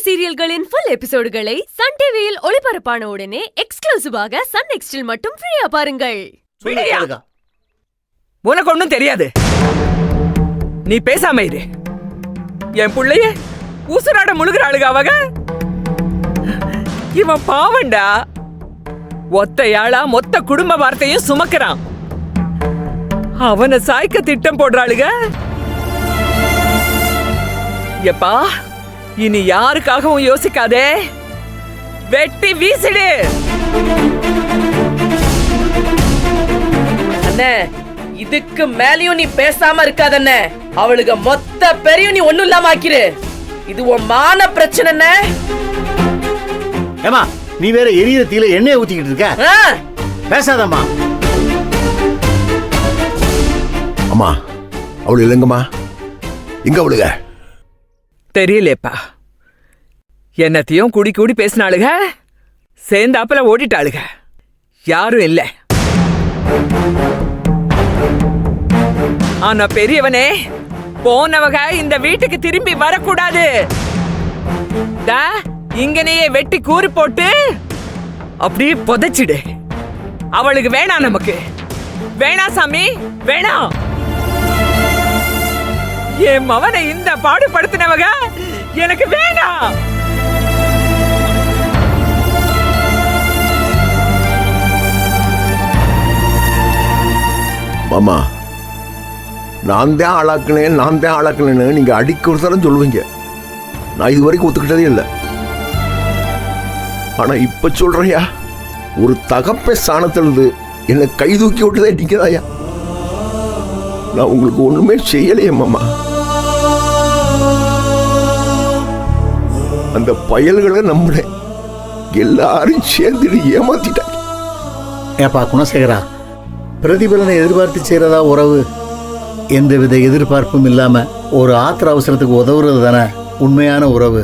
சீரியல்களின் full எபிசோடுகளை Sun டிவியில் ஒளிபரப்பான உடனே எக்ஸ்க்ளூசிவாக சன் நெக்ஸ்டில் மட்டும் ஃப்ரீயா பாருங்கள். உனக்கு ஒண்ணும் தெரியாது, நீ பேசாம இரு. என் புள்ளைய ஊசராட முழுகிறாளுக அவங்க. இவன் பாவண்டா, ஒத்தையாளா மொத்த குடும்ப வார்த்தையும் சுமக்கிறான். அவனை சாய்க்க திட்டம் போடுறாளுக. எப்பா, இனி யாருக்காகவும் யோசிக்காதே, வெட்டி வீசிடு. அண்ணே, இதுக்கு மேலயும் நீ பேசாம இருக்காதண்ண. அவளுக்கு மொத்த பெரியும் நீ ஒண்ணும் இல்லாம ஆக்கிரு. இது உன் மான பிரச்சனை. ஏமா, நீ வேற எரியற தீல எண்ணெய் ஊத்திக்கிட்டு இருக்க. பேசாதம்மா. அம்மா, அவளு இல்லைங்கம்மா. எங்க அவளுக தெரியலேப்பா. என்னத்தையும் கூடி கூடி பேசினாளுக, சேர்ந்தாப்புல ஓடிட்டாளுக. யாரும் இல்ல. ஆனா பெரியவனே, போனவக இந்த வீட்டுக்கு திரும்பி வரக்கூடாது. இங்கனையே வெட்டி கூறு போட்டு அப்படியே புதைச்சிடு. அவளுக்கு வேணாம், நமக்கு வேணா சாமி, வேணாம். என் மவனை இந்த பாடுபடுத்தினவக எனக்கு வேணாம். மாமா, நான் தான் ஆளாக்குனேன்னு நீங்க அடிக்க ஒரு தரம் சொல்லுவீங்க. நான் இது வரைக்கும் ஒத்துக்கிட்டதே இல்லை. ஆனா இப்ப சொல்றையா, ஒரு தகப்ப ஸ்தானத்திலிருந்து என்னை கை தூக்கி விட்டுதே நீங்கதாயா. நான் உங்களுக்கு ஒண்ணுமே செய்யலையே மாமா. அந்த பயல்களை நம்பினேன், எல்லாரும் சேர்ந்து ஏமாத்திட்டாங்க. ஏப்பா குணசேகரா, பிரதிபலனை எதிர்பார்த்து செய்யறதா உறவு? எந்தவித எதிர்பார்ப்பும் இல்லாம ஒரு ஆத்திர அவசரத்துக்கு உதவுறது தானே உண்மையான உறவு.